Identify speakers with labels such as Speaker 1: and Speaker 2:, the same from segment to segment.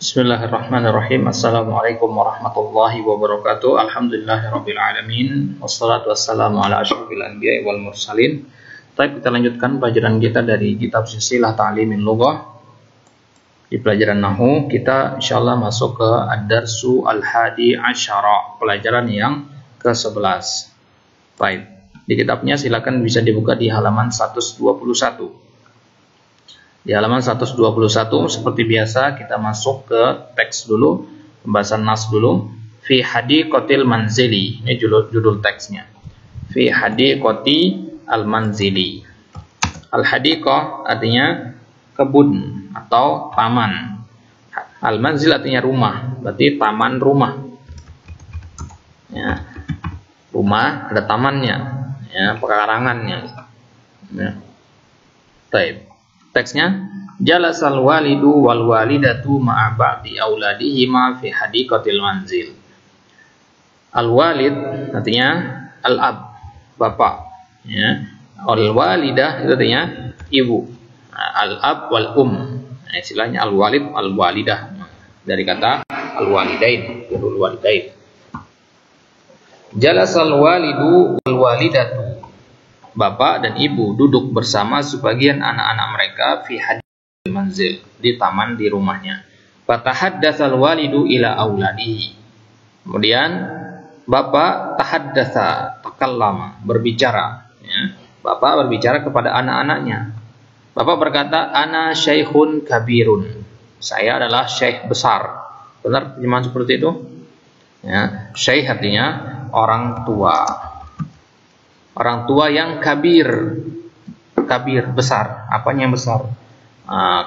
Speaker 1: Bismillahirrahmanirrahim. Assalamualaikum warahmatullahi wabarakatuh. Alhamdulillahirabbil alamin. Wassalatu wassalamu ala asyrofil anbiya'i wal mursalin. Baik, kita lanjutkan pelajaran kita dari kitab Silsilah Ta'limin Lughah. Di pelajaran nahwu kita insyaallah masuk ke ad-darsu al-hadi asyara, pelajaran yang ke-11. Baik, di kitabnya silakan bisa dibuka di halaman 121. Di halaman 121 seperti biasa kita masuk ke teks dulu, pembahasan nas dulu. Fi hadiqatil manzili. Ini judul teksnya. Fi hadiqati al-manzili. Al-hadiqah artinya kebun atau taman. Al-manzil artinya rumah, berarti taman rumah. Ya. Rumah ada tamannya, ya, pekarangannya. Ya. Baik. Teksnya, jalasal walidu wal walidatu ma'a ba'di auladihima fi hadiqatil manzil. Al-walid artinya al-ab, bapak, ya. Al-walidah itu artinya ibu. Al-ab wal Nah, istilahnya al-walid al-walidah dari kata al-walidain, birrul walidain. Jalasal walidu wal walidatu. Bapak dan ibu duduk bersama sebagian anak-anak mereka fi hadil manzil, di taman di rumahnya. Fatahaddatsal walidu ila auladihi. Kemudian bapak tahaddatsa, takallama, berbicara, ya. Bapak berbicara kepada anak-anaknya. Bapak berkata, ana syaikhun kabirun. Saya adalah syekh besar. Benar terjemahan seperti itu? Ya, syekh artinya orang tua. Orang tua yang kabir besar. Apanya yang besar?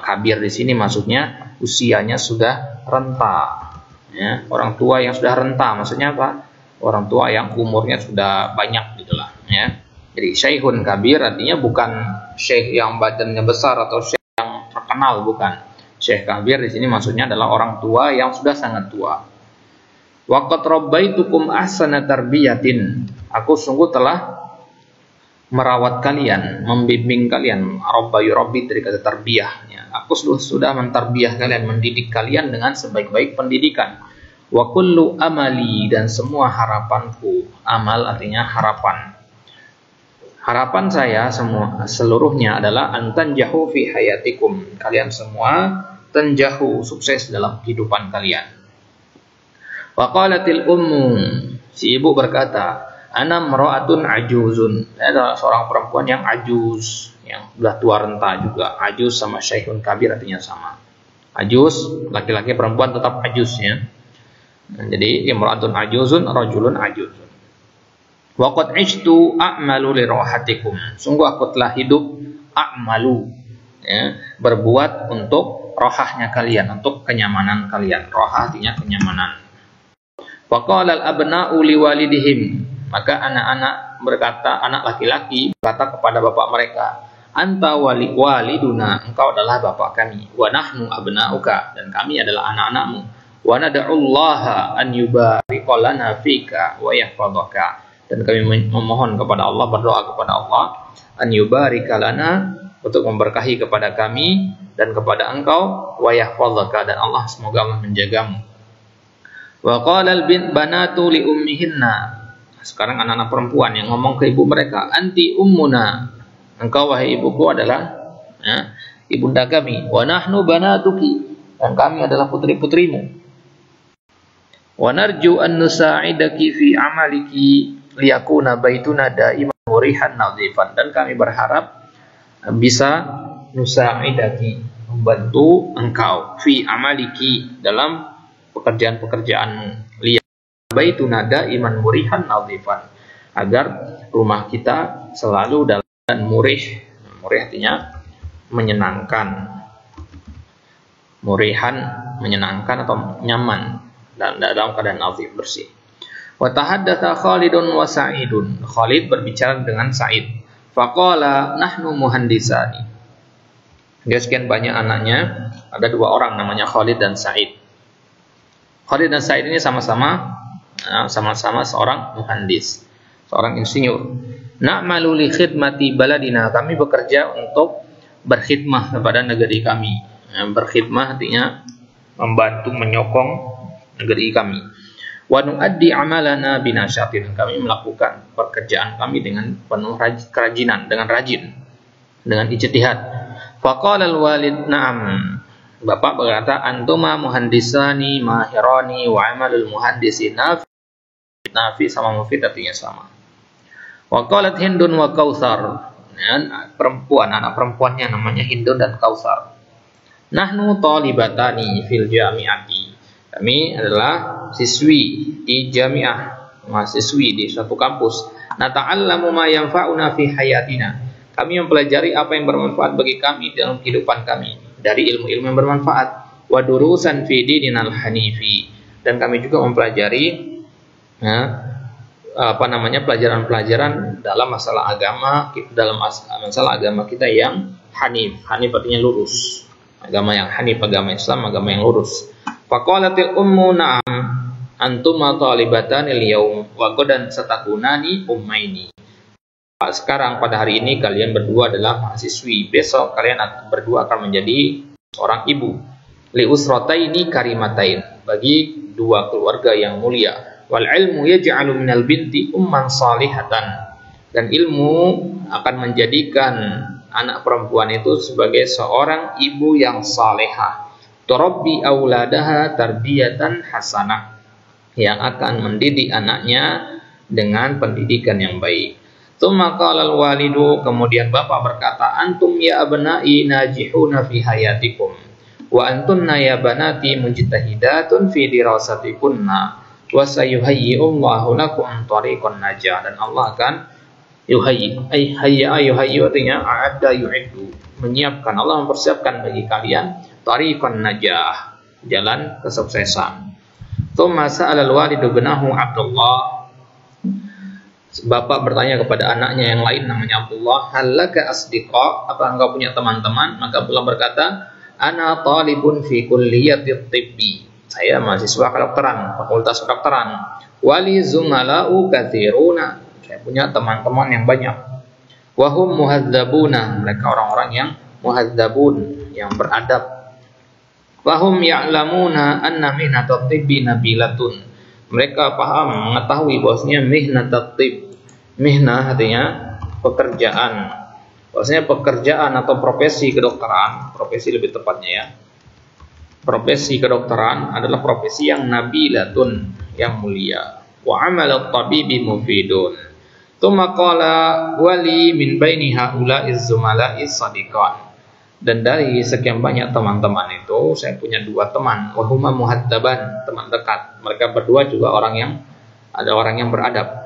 Speaker 1: Kabir di sini maksudnya usianya sudah renta. Ya, orang tua yang sudah renta, maksudnya apa? Orang tua yang umurnya sudah banyak, gitulah. Ya. Jadi syekhun kabir artinya bukan syekh yang badannya besar atau syekh yang terkenal, bukan. Syekh kabir di sini maksudnya adalah orang tua yang sudah sangat tua. Waqad rabbaitukum ahsana tarbiyatin. Aku sungguh telah merawat kalian, membimbing kalian. Rabba yurabbi dari kata tarbiyah, ya. Aku sudah mentarbiyah kalian, mendidik kalian dengan sebaik-baik pendidikan. Wa kullu amali, dan semua harapanku. Amal artinya harapan. Harapan saya seluruhnya adalah antanjahu fi hayatikum. Kalian semua tanjahu, sukses dalam kehidupan kalian. Wa qalatil ummu, si ibu berkata, ana mra'atun ajuzun. Saya adalah seorang perempuan yang ajuz, yang sudah tua renta juga. Ajuz sama syekhun kabir artinya sama. Ajuz, laki-laki, perempuan tetap ajuz, ya. Nah, jadi imra'atun ajuzun, rajulun ajuzun. Wa qad ishtu a'malu li rahatikum. Sungguh aku telah hidup a'malu, ya, berbuat untuk rohahnya kalian, untuk kenyamanan kalian. Rohah artinya kenyamanan. Wa qala al-abna'u liwalidihim. Maka anak-anak berkata, anak laki-laki berkata kepada bapak mereka, anta waliduna, engkau adalah bapak kami, wa nahnu abna'uka, dan kami adalah anak-anakmu, wa nad'ullaha an yubarika lana fika wa yahfazaka, dan kami memohon kepada Allah, berdoa kepada Allah, an yubarika lana, untuk memberkahi kepada kami dan kepada engkau, wa yahfazaka, dan Allah, semoga Allah menjagamu. Wa qala al-banatu li ummihinna. Sekarang anak-anak perempuan yang ngomong ke ibu mereka, anti ummuna, engkau wahai ibuku adalah, ya, ibunda kami. Wa nahnu banatuki, dan kami adalah putri-putrimu. Wa narju an nusa'idaki fi amaliki liyakuna baituna daiman murihan nadhifan, dan kami berharap bisa nusa'idaki, membantu engkau fi amaliki, dalam pekerjaan-pekerjaanmu, baituna daiman murihan nadhifan, agar rumah kita selalu dalam murih. Murih artinya menyenangkan. Murihan menyenangkan atau nyaman, dan dalam keadaan nadhif, bersih. Wa tahaddatsa Khalidun wa Sa'idun. Khalid berbicara dengan Sa'id. Faqala nahnu muhandisani. Dia sekian banyak anaknya, ada dua orang namanya Khalid dan Sa'id. Khalid dan Sa'id ini sama-sama seorang muhandis, seorang insinyur. Na'malu li khidmati baladina, kami bekerja untuk berkhidmah kepada negeri kami. Berkhidmah artinya membantu menyokong negeri kami. Wa nuaddi amalana binasyatin, kami melakukan pekerjaan kami dengan penuh kerajinan, dengan rajin, dengan ijtihad. Faqala al-walid na'am, bapak berkata, antuma muhandisani mahirani wa amalul muhandisi nafi sama mufid artinya sama. Wa qalat Hindun wa Kautsar, perempuan, anak perempuannya namanya Hindun dan Kautsar. Nahnu talibatani fil jami'ati, kami adalah siswi di jamiah, mahasiswi di suatu kampus. Nata'allamu ma yanfa'una fi hayatina, kami mempelajari apa yang bermanfaat bagi kami dalam kehidupan kami, dari ilmu-ilmu yang bermanfaat. Wa durusan fi dinil hanifi, dan kami juga mempelajari pelajaran-pelajaran dalam masalah agama, dalam masalah agama kita yang hanif. Hanif artinya lurus. Agama yang hanif, agama Islam, agama yang lurus. Faqalatil ummu na'am antuma talibatanil yaum wa qadan satakunani ummaini. Sekarang pada hari ini kalian berdua adalah mahasiswi, besok kalian berdua akan menjadi seorang ibu. Li usrataini karimatain, bagi dua keluarga yang mulia. Wal ilmu yaj'alu minal binti umman salihatan, dan ilmu akan menjadikan anak perempuan itu sebagai seorang ibu yang salehah. Turabbi auladaha tarbiyatan hasanah, yang akan mendidik anaknya dengan pendidikan yang baik. Tsumma qala al-walidu, kemudian bapak berkata, antum ya abna'i najihuna fi hayatikum wa antunna ya banati mujtahidatun fi dirasatikunna wa sayuhayyi'ullahu lakum tariqan najah, dan Allah akan yuhayyi, yuhayyi artinya a'adda yu'iddu, menyiapkan, Allah mempersiapkan bagi kalian tariqan najah, jalan kesuksesan. Tsumma sa'ala al-walidu ibnahu Abdullah, bapak bertanya kepada anaknya yang lain namanya Abdullah, halaka asdiqa, apa engkau punya teman-teman? Maka Abdullah berkata, ana talibun fi kulliyati tibbi, saya mahasiswa kedokteran, fakultas kedokteran. Wali zumala'u katsiruna, saya punya teman-teman yang banyak. Wahum muhadzabuna, mereka orang-orang yang muhadzabun, yang beradab. Wahum ya'lamuna anna mihnatut tibbi nabilatun, mereka paham, mengetahui bahwasanya mihnatut tibb, mihnah artinya pekerjaan, bahwasanya pekerjaan atau profesi kedokteran, profesi lebih tepatnya ya, profesi kedokteran adalah profesi yang nabilatun, yang mulia. Wa amalut tabibi mufidun. Tsumma qala wali min baini haula'iz zumala'i sadiqan, dan dari sekian banyak teman-teman itu saya punya dua teman, wahuma muhaddaban, teman dekat. Mereka berdua juga orang yang beradab.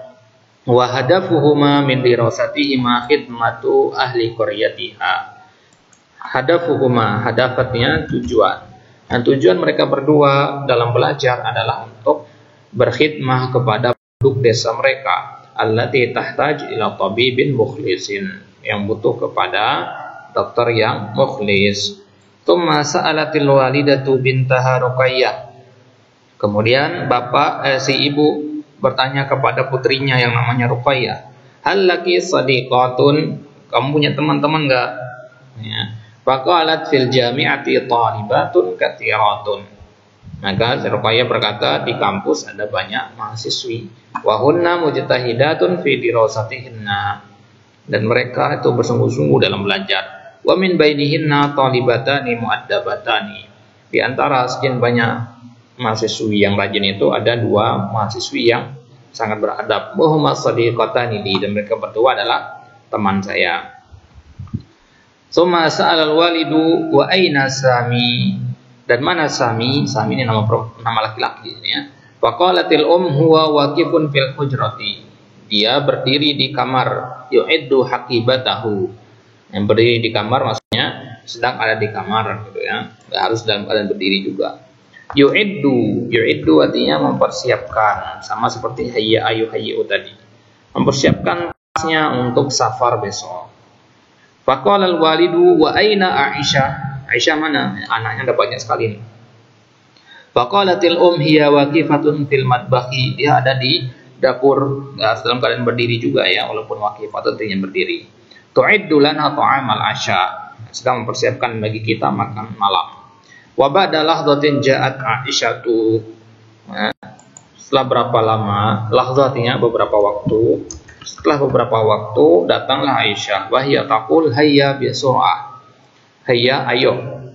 Speaker 1: Wa hadafuhuma min dirasatihima khidmatu ahli qaryatiha. Hadafuhuma, hadafatnya tujuan. Dan tujuan mereka berdua dalam belajar adalah untuk berkhidmah kepada penduduk desa mereka, allati tahtaj ila tabibin mukhlisin, yang butuh kepada dokter yang mukhlis. Tsumma sa'alatil walidatu bintaha Ruqayyah, kemudian si ibu bertanya kepada putrinya yang namanya Ruqayyah, hal laki sadiqatun, kamu punya teman-teman enggak? Ya. Faqalat fil jami'ati talibatun katsiratun, maka Ruqayyah berkata, di kampus ada banyak mahasiswi. Wa hunna mujtahidatun fi dirasatihinna, dan mereka itu bersungguh-sungguh dalam belajar. Wa min bainihinna talibatani muaddabatani, di antara sekian banyak mahasiswi yang rajin itu ada dua mahasiswi yang sangat beradab. Wa huma sadiqatani li, dan mereka berdua adalah teman saya. Tsumma sa'ala al-walidu wa aina Sami, dan mana Sami? Sami ini nama laki-laki ini ya. Faqalatil huwa waqifun fil hujrati, dia berdiri di kamar, yu'iddu haqibatahu, yang berdiri di kamar maksudnya sedang ada di kamar gitu ya, nggak harus dalam keadaan berdiri juga. Yu'iddu artinya mempersiapkan, sama seperti hayya ayuhayyu tadi, mempersiapkan tasnya untuk safar besok. Faqala al-walidu wa aina Aisyah, Aisyah mana? Anaknya ada banyak sekali nih. Faqalatil hiya waqifatun fil matbakhi, dia ada di dapur, dalam keadaan berdiri juga ya, walaupun waqifatun artinya berdiri. Tu'iddu lana ta'amal asya, sedang mempersiapkan bagi kita makan malam. Wa ba'da lahzatin ja'at Aisyatu. Nah, setelah berapa lama? Lahzah artinya beberapa waktu. Setelah beberapa waktu datanglah Aisyah. Wahya taqul hayya bisur'ah. Hayya, ayo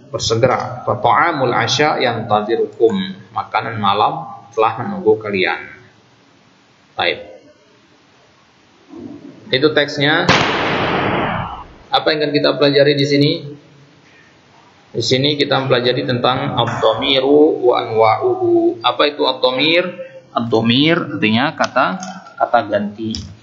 Speaker 1: bersegera. Fa ta'amul asya yantadirukum. Makanan malam telah menunggu kalian. Baik. Itu teksnya. Apa yang akan kita pelajari di sini? Di sini kita mempelajari tentang ad-dhamiru wa anwa'uhu. Apa itu ad-dhamir? Ad-dhamir artinya kata ganti.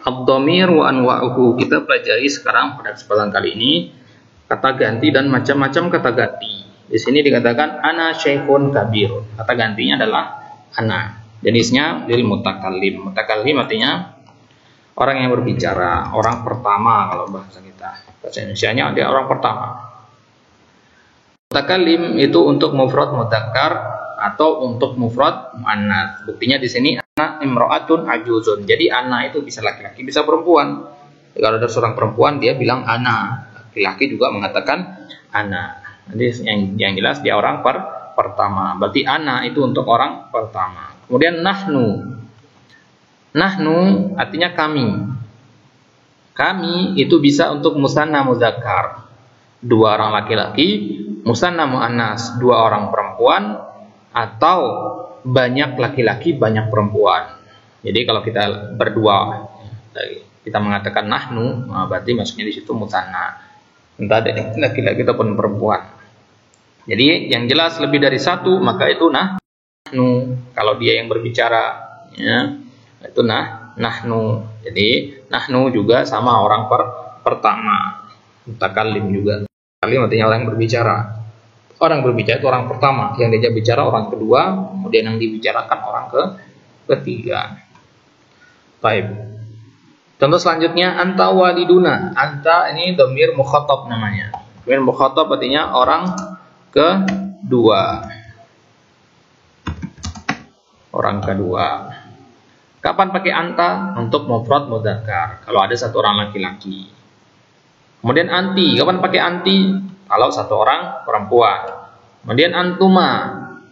Speaker 1: Ad-dhamir wa anwa'uhu. Kita pelajari sekarang pada kesempatan kali ini kata ganti dan macam-macam kata ganti. Di sini dikatakan ana syekhun kabir. Kata gantinya adalah ana. Jenisnya lil mutakallim. Mutakallim artinya orang yang berbicara, orang pertama kalau bahasa kita. Bahasa Indonesianya dia orang pertama. Mutakallim itu untuk mufrad mudzakkar atau untuk mufrad muannats. Buktinya di sini ana imra'atun ajuzun. Jadi ana itu bisa laki-laki, bisa perempuan. Kalau ada seorang perempuan dia bilang ana, laki-laki juga mengatakan ana. Jadi yang jelas dia orang pertama. Berarti ana itu untuk orang pertama. Kemudian nahnu. Nahnu artinya kami. Kami itu bisa untuk musanna mudzakkar. Dua orang laki-laki, musanna muannas, dua orang perempuan, atau banyak laki-laki banyak perempuan. Jadi kalau kita berdua kita mengatakan nahnu, berarti maksudnya di situ musanna, entah laki-laki ataupun perempuan. Jadi yang jelas lebih dari satu maka itu nahnu. Kalau dia yang berbicara, ya, itu nahnu. Jadi nahnu juga sama orang pertama. Mutakallim juga. Mutakallim artinya orang yang berbicara. Orang berbicara itu orang pertama, yang diajak bicara orang kedua, kemudian yang dibicarakan orang ketiga. Baik. Contoh selanjutnya anta waliduna. Anta ini dhamir mukhatab namanya. Dhamir mukhatab artinya orang kedua. Orang kedua. Kapan pakai anta? Untuk mufrad mudzakkar. Kalau ada satu orang laki-laki. Kemudian anti. Kapan pakai anti? Kalau satu orang perempuan. Kemudian antuma,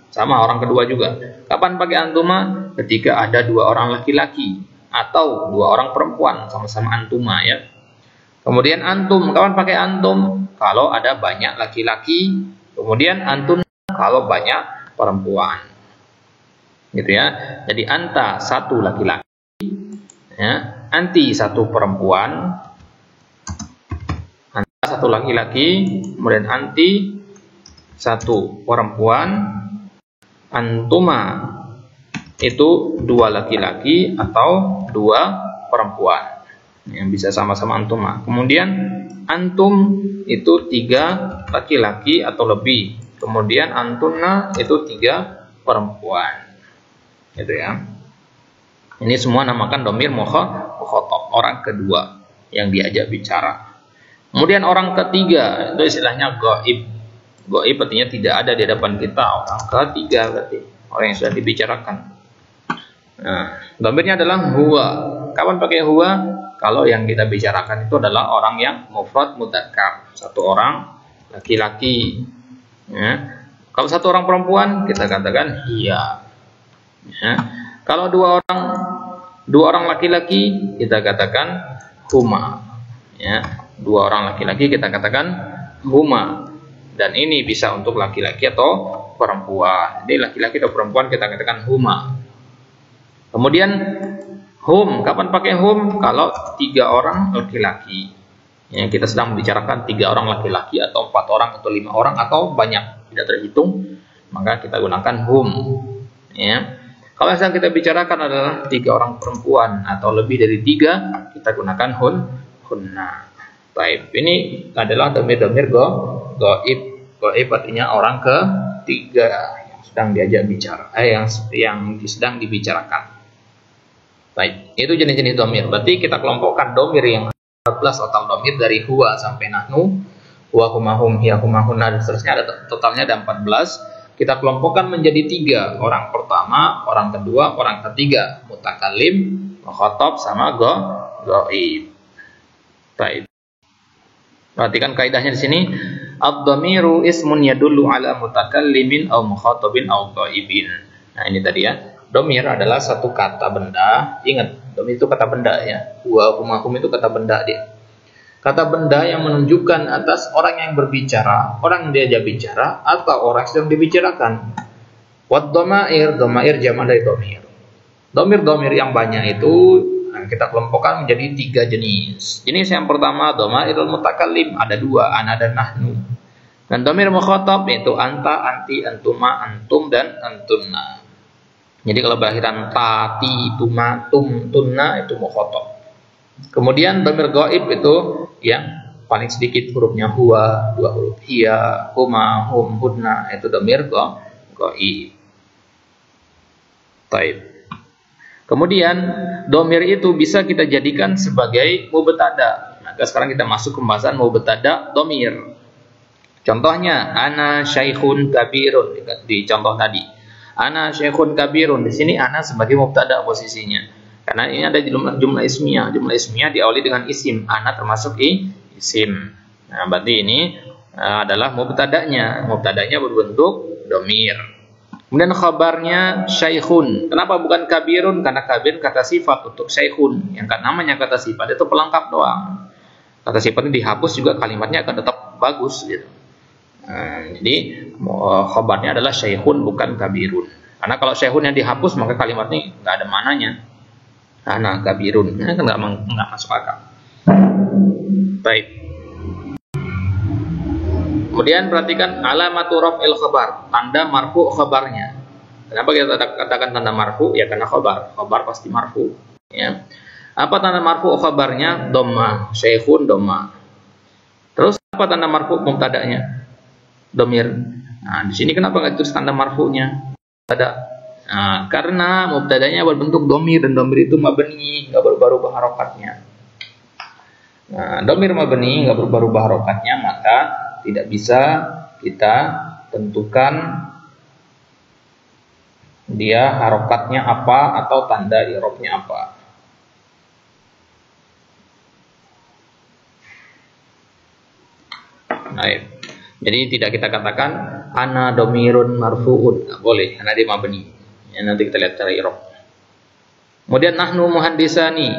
Speaker 1: sama orang kedua juga. Kapan pakai antuma? Ketika ada dua orang laki-laki atau dua orang perempuan, sama-sama antuma, ya. Kemudian antum, kapan pakai antum? Kalau ada banyak laki-laki. Kemudian antun kalau banyak perempuan. Gitu ya. Jadi anta satu laki-laki, ya. Anti satu perempuan. Satu laki-laki, kemudian anti satu perempuan, antuma itu dua laki-laki atau dua perempuan yang bisa sama-sama antuma. Kemudian antum itu tiga laki-laki atau lebih, kemudian antuna itu tiga perempuan, gitu ya. Ini semua namakan dhamir mukhatab, orang kedua yang diajak bicara. Kemudian orang ketiga itu istilahnya ghaib. Ghaib artinya tidak ada di hadapan kita. Orang ketiga berarti orang yang sudah dibicarakan. Nah, dhamirnya adalah huwa. Kapan pakai huwa? Kalau yang kita bicarakan itu adalah orang yang mufrad mudzakkar, satu orang laki-laki. Ya. Kalau satu orang perempuan kita katakan hiya. Ya. Kalau dua orang laki-laki kita katakan huma. Ya. Dua orang laki-laki kita katakan huma, dan ini bisa untuk laki-laki atau perempuan. Jadi laki-laki atau perempuan kita katakan huma. Kemudian hum, kapan pakai hum? Kalau tiga orang laki-laki, ya, kita sedang membicarakan tiga orang laki-laki atau 4 orang atau 5 orang atau banyak tidak terhitung, maka kita gunakan hum. Ya. Kalau yang kita bicarakan adalah 3 orang perempuan atau lebih dari 3, kita gunakan hunna. Baik, ini adalah dhamir-dhamir ghaib. Ghaib artinya orang ketiga yang sedang diajak bicara, yang sedang dibicarakan. Baik, itu jenis-jenis dhamir. Berarti kita kelompokkan dhamir yang 14 total domir dari huwa sampai nahnu, huwa huma hum hiya huma hunna dan seterusnya, ada totalnya ada 14. Kita kelompokkan menjadi 3, orang pertama, orang kedua, orang ketiga, mutakallim, mukhatab sama ghaib. Baik. Perhatikan kaidahnya di sini. Ad-dhamiru ismun yadullu ala mutakallimin aw mukhatabin aw ghaibin. Nah, ini tadi ya. Dhamir adalah satu kata benda. Ingat, dhamir itu kata benda ya. Huwa huma hum itu kata benda dia. Kata benda yang menunjukkan atas orang yang berbicara, orang yang diajak bicara, atau orang yang sedang dibicarakan. Wad-dhamair, dhamair jamak dari dhamir. Dhamir-dhamir yang banyak itu kita kelompokkan menjadi 3 jenis. Jenis yang pertama dhamairul mutakallim, ada 2, ana dan nahnu. Dan dhamir mukhatab yaitu anta, anti, antuma, antum dan antunna. Jadi kalau berakhiran ta, ti, tuma, tum, tunna itu mukhatab. Kemudian dhamir ghaib itu yang paling sedikit hurufnya huwa, 2 huruf, hiya, huma, hum, hudna, itu dhamir ghaib. Baik. Kemudian dhamir itu bisa kita jadikan sebagai mubtada. Maka sekarang kita masuk ke pembahasan mubtada dhamir. Contohnya ana syaikhun kabirun di contoh tadi. Ana syaikhun kabirun, di sini ana sebagai mubtada posisinya. Karena ini ada jumlah ismiyah. Jumlah ismiyah diawali dengan isim. Ana termasuk isim. Nah, berarti ini adalah mubtadanya. Mubtadanya berbentuk dhamir. Kemudian khabarnya syaikhun. Kenapa bukan kabirun? Karena kabir kata sifat untuk syaikhun. Yang namanya kata sifat itu pelengkap doang. Kata sifatnya dihapus juga kalimatnya akan tetap bagus gitu. Jadi khabarnya adalah syaikhun bukan kabirun. Karena kalau syaikhun yang dihapus maka kalimatnya nggak ada mananya. Ana kabirun, kan nggak masuk akal. Baik. Kemudian perhatikan alamatu raf'il khabar, tanda marfu khabarnya. Kenapa kita katakan tanda marfu? Ya karena khabar pasti marfu. Ya. Apa tanda marfu khabarnya? Dhamma, syaikhun dhamma. Terus apa tanda marfu mubtada'nya? Dhamir. Nah, di sini kenapa nggak tulis tanda marfu'nya? Mubtada. Nah, karena mubtada'nya berbentuk dhamir dan dhamir itu mabni, nggak berubah-ubah harokatnya. Nah, dhamir mabni nggak berubah-ubah harokatnya, maka tidak bisa kita tentukan dia harokatnya apa atau tanda i'rabnya apa. Nah, jadi tidak kita katakan ana dhamirun marfu'un, nggak boleh karena dia mabni. Ya, nanti kita lihat cara i'rab. Kemudian nahnu muhandisani.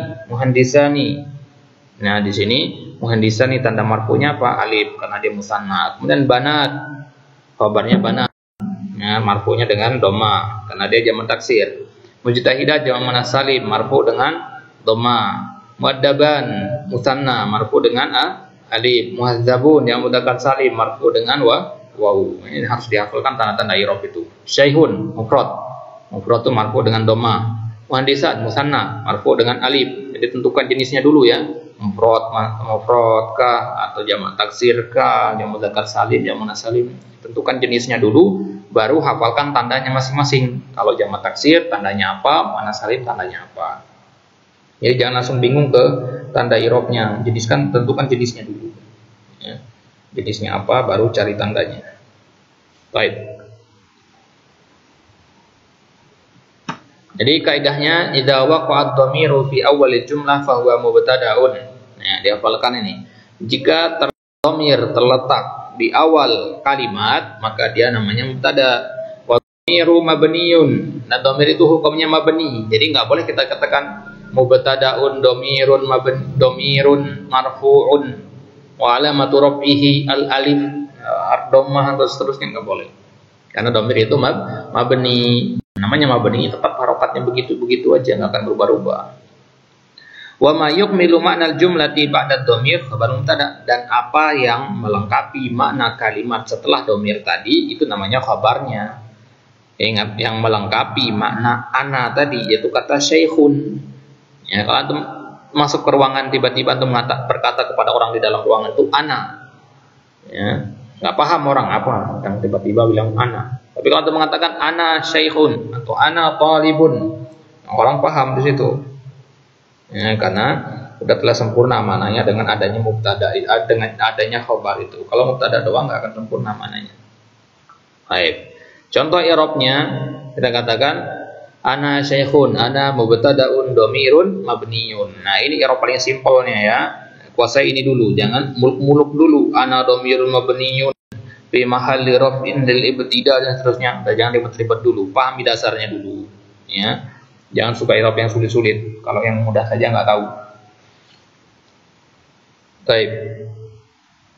Speaker 1: Nah, di sini muhandisani tanda marfu'nya apa? Alif karena dia musanna. Kemudian banat, khabarnya banat. Nah, marfu'nya dengan dhamma karena dia jamak taksir. Mujtahidah jamak muannas salim, marfu' dengan dhamma. Muaddaban musanna, marfu' dengan alif. Muhazzabun yang mudzakkar salim, marfu' dengan waw. Ini harus dihafalkan tanda-tanda i'rab itu. Syaihun mufrad. Mufrad itu marfu' dengan dhamma. Muhandisat musanna, marfu' dengan alif. Jadi tentukan jenisnya dulu ya. Mufrad kah atau jamak taksir kah, jamak mudzakkar salim, jamak muannas salim. Tentukan jenisnya dulu, baru hafalkan tandanya masing-masing. Kalau jamak taksir tandanya apa, muannas salim tandanya apa. Jadi jangan langsung bingung ke tanda i'rabnya. Tentukan jenisnya dulu. Ya. Jenisnya apa, baru cari tandanya. Baik. Jadi kaidahnya idza waqa'a ad-dhamiru fi awwal jumlah fa huwa mubtada'un. Nah, dihafalkan ini. Jika dhamir terletak di awal kalimat, maka dia namanya mubtada. Wa dhamiru mabniyun. Nah, dhamir itu hukumnya mabni. Jadi enggak boleh kita katakan mubtada'un dhamirun marfu'un wa alamatu raf'ihi al-alif ad-dhammah atau seterusnya enggak boleh. Karena dhamir itu mabni. Namanya mabni tetap harokatnya begitu-begitu aja, enggak akan berubah-ubah. Wa ma yukmilu ma'nal jumlati ba'da dhamir khabar mubtada, dan apa yang melengkapi makna kalimat setelah dhamir tadi itu namanya khabarnya. Ingat, yang melengkapi makna ana tadi yaitu kata syaikhun. Ya, kalau antum masuk ke ruangan tiba-tiba antum berkata kepada orang di dalam ruangan itu ana. Ya, enggak paham orang apa yang tiba-tiba bilang ana. Tapi kalau antum mengatakan ana syaikhun atau ana talibun, orang paham di situ. Ya, karena Sudah telah sempurna maknanya dengan adanya mubtada, dengan adanya khabar itu. Kalau mubtada doang nggak akan sempurna maknanya. Baik. Contoh i'rabnya kita katakan ana syekhun, ana mubtadaun dhamirun mabniyun. Nah, ini i'rab paling simpelnya ya. Kuasai ini dulu, jangan muluk-muluk dulu. Ana dhamirun mabniyun fi mahalli raf'in lil ibtida dan seterusnya. Jangan ribet-ribet dulu, pahami dasarnya dulu ya. Jangan suka i'rab yang sulit-sulit. Kalau yang mudah saja nggak tahu. Baik.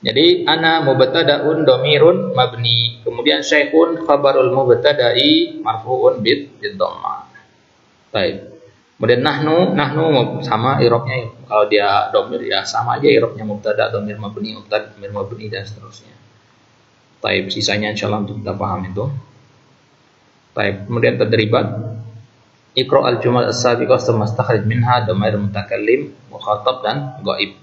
Speaker 1: Jadi ana mubtadaun dhamirun mabni. Kemudian syekhun khabarul mubtada'i marfu'un bid dhammah. Baik. Kemudian nahnu sama i'rabnya. Kalau dia dhamir ya sama aja i'rabnya mubtada dhamir mabni, mubtada dhamir mabni dan seterusnya. Baik, sisanya insyaallah untuk kita paham itu. Baik, kemudian tadribat. Iqra al-jumal as-sabiqah tsumma istakhrij minha dhamir mutakallim, mukhatab dan ghaib.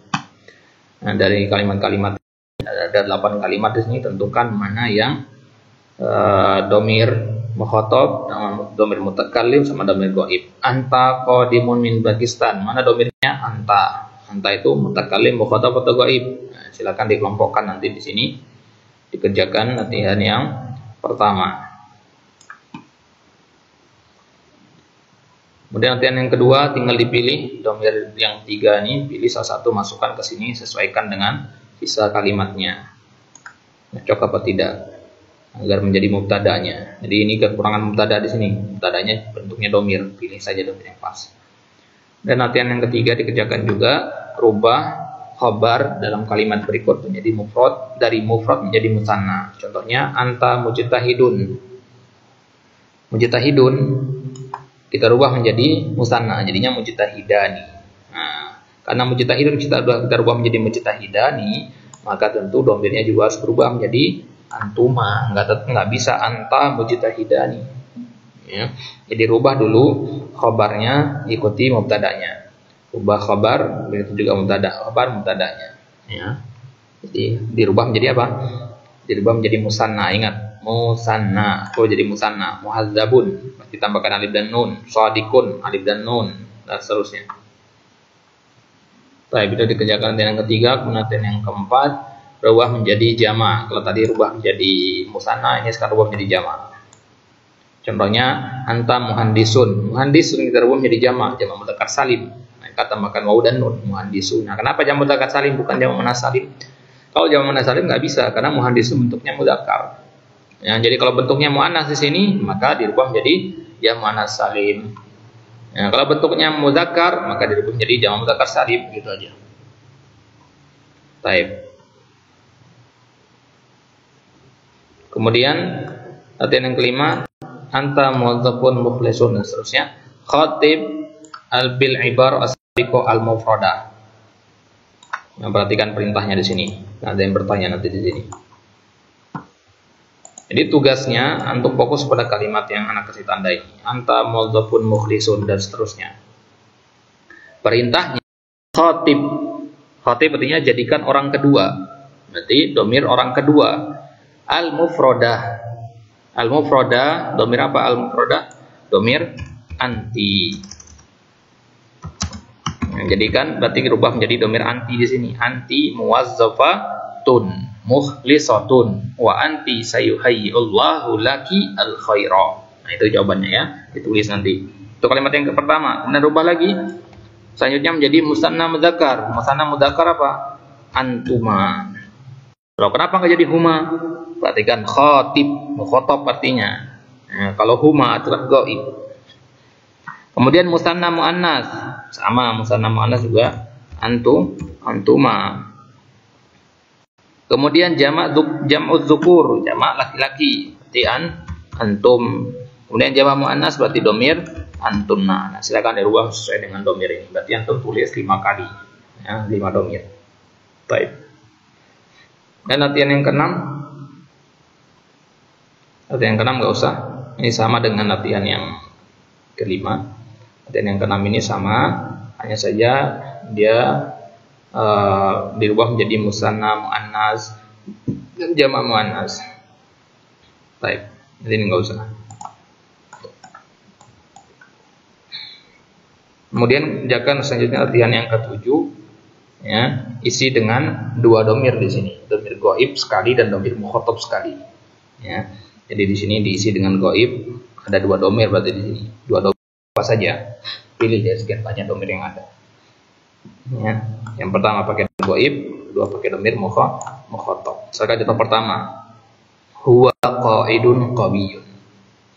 Speaker 1: Nah, dari kalimat-kalimat ada 8 kalimat di sini, tentukan mana yang dhamir mukhatab, dhamir mutakallim sama dhamir ghaib. Anta qadimun min Pakistan. Mana dhamirnya? Anta. Anta itu mutakallim, mukhatab atau ghaib. Nah, silakan dikelompokkan nanti di sini. Dikerjakan latihan yang pertama. Kemudian latihan yang kedua tinggal dipilih dhamir yang 3 ini, pilih salah satu, masukkan ke sini, sesuaikan dengan sisa kalimatnya. Cocok apa tidak agar menjadi mubtadanya. Jadi ini kekurangan mubtada di sini. Mubtadanya bentuknya dhamir, pilih saja dhamir yang pas. Dan latihan yang ketiga dikerjakan juga, rubah khabar dalam kalimat berikut menjadi mufrad, dari mufrad menjadi musanna. Contohnya anta mujtahidun. Mujtahidun kita rubah menjadi musanna, jadinya mujtahidani. Nah, karena mujtahidun kita rubah menjadi mujtahidani, maka tentu dhamirnya juga harus berubah menjadi antuma. Enggak bisa anta mujtahidani. Ya. Jadi rubah dulu khabarnya ikuti mubtadanya. Ubah khabar, begitu juga mubtada, khabar mubtadanya. Ya. Jadi dirubah menjadi apa? Dirubah menjadi musanna. Ingat, musanna. Kalau jadi musanna, muhadzabun, ditambahkan alif dan nun, shadikun, alif dan nun, dan seterusnya. Baik, itu dikerjakan yang ketiga. Kemudian yang keempat, rubah menjadi jama'. Kalau tadi rubah menjadi musanna, ini sekarang rubah menjadi jama'. Contohnya anta muhandisun. Muhandisun kita rubah menjadi jama', jama' mudzakkar salim. Kata makan waw dan nun, muhandisun. Nah, kenapa jamak mudzakkar salim bukan jamak muannas salim? Kalau jamak muannas salim nggak bisa, karena muhandisun bentuknya mudzakkar. Ya, jadi kalau bentuknya muannas di sini, maka dirubah menjadi jamak muannas salim. Ya, kalau bentuknya mudzakkar, maka dirubah menjadi jamak mudzakkar salim, gitu aja. Baik. Kemudian latihan yang kelima, anta muwadzafun mukhlisun dan seterusnya. Khatib al-bil ibar as-sabiqah al-mufradah. Nah, perhatikan perintahnya di sini. Ada yang bertanya nanti di sini. Jadi tugasnya untuk fokus pada kalimat yang anak kasih tanda ini. Anta muwadzafun mukhlisun dan seterusnya. Perintahnya khatib. Khatib artinya jadikan orang kedua. Berarti dhamir orang kedua. Al-mufradah. Al-mufradah, dhamir apa al-mufradah? Dhamir anti. Jadikan berarti rubah menjadi dhamir anti di sini. Anti muwazzafatun mukhlisatun wa anti sayuhayyillahu laki al khaira. Nah, itu jawabannya ya. Ditulis nanti. Itu kalimat yang pertama. Kemudian rubah lagi. Selanjutnya menjadi musanna mudzakkar. Musanna mudzakkar apa? Antuma. Loh, kenapa enggak jadi huma? Perhatikan khatib, mukhatab artinya. Nah, kalau huma adalah ghaib. Kemudian musanna muannas, sama musanna muannas juga antuma. Kemudian jam'uz dzukur, jamak laki-laki, berarti antum. Kemudian jamak muannas berarti dhamir antunna. Nah, silakan dirubah sesuai dengan dhamir ini. Berarti antum tulis 5 kali. Ya, 5 dhamir. Baik. Dan latihan yang keenam. Latihan yang keenam enggak usah. Ini sama dengan latihan yang kelima. Dan yang keenam ini sama, hanya saja dia dirubah menjadi musanna muannas dan jamak muannas. Baik, jadi ini enggak usah. Kemudian kerjakan selanjutnya latihan yang ketujuh, ya, isi dengan dua domir di sini, domir goib sekali dan domir mukhatab sekali. Ya, jadi di sini diisi dengan goib, ada dua domir berarti di sini, dua domir apa saja, pilih dari sekian banyak domir yang ada. Ya, yang pertama pakai goib, kedua pakai domir mukhatab. Misalkan contoh pertama, huwa qaidun qawiyun.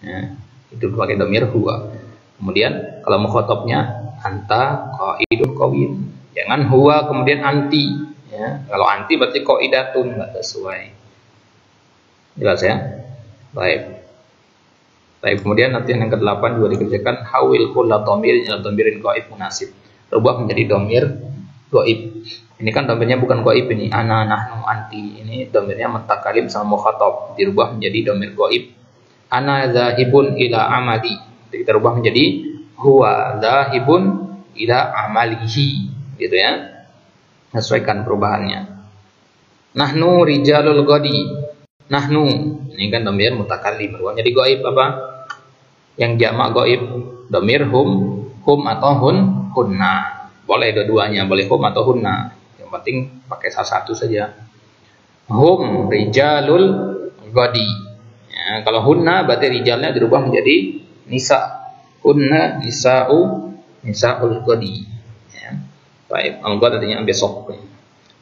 Speaker 1: Ya, itu pakai domir huwa. Kemudian kalau mukhatabnya anta qaidun qawiyun. Jangan huwa kemudian anti. Ya, kalau anti berarti qaidatun, enggak sesuai. Jelas ya? Baik. Baik, kemudian nanti yang ke-8 juga dikerjakan hawil kulla dhamir ila dhamirin ghaib munasib. Rubah menjadi dhamir ghaib. Ini kan dhamirnya bukan ghaib ini, ana nahnu anti. Ini dhamirnya mutakalim sama mukhatab, dirubah menjadi dhamir ghaib. Ana zahibun ila amali. Jadi kita rubah menjadi huwa zahibun ila amalihi, gitu ya. Sesuaikan perubahannya. Nahnu rijalul ghadi. Nahnu, ini kan dhamir mutakalim, berubah menjadi ghaib apa? Yang jamak ghaib, dhamir hum atau hunna. Boleh dua-duanya, boleh hum atau hunna. Yang penting pakai salah satu saja. Hum rijalul ghadi. Ya, kalau hunna berarti rijalnya dirubah menjadi nisa. Hunna nisaul ghadi. Ya. Baik, al-ghad artinya besok.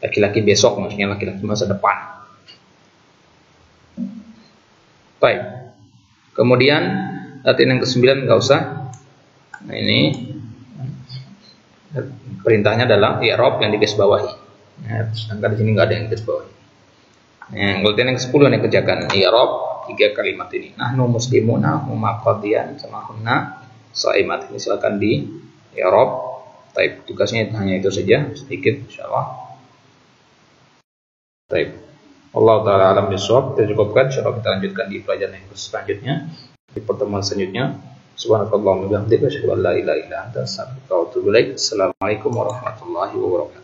Speaker 1: Laki-laki besok, maksudnya laki-laki masa depan. Baik. Kemudian latihan yang ke-9 enggak usah. Nah, ini perintahnya adalah i'rab yang digaris bawahi. Nah, sedangkan di sini enggak ada yang digaris bawahi. Nah, latihan yang ke-10 yang kerjakan i'rab 3 kalimat ini. Nahnu muslimuna, huma qadiyan, sama hunna shaimat. Ini silakan di i'rab. Baik, tugasnya hanya itu saja, sedikit insyaallah. Baik. Allah taala alam bisawab. Kita cukupkan, insyaallah kita lanjutkan di pelajaran yang selanjutnya, di pertemuan selanjutnya. Subhanakallahumma wa bihamdika asyhadu an la ilaha illa anta astaghfiruka wa atubu ilaik. Assalamualaikum warahmatullahi wabarakatuh.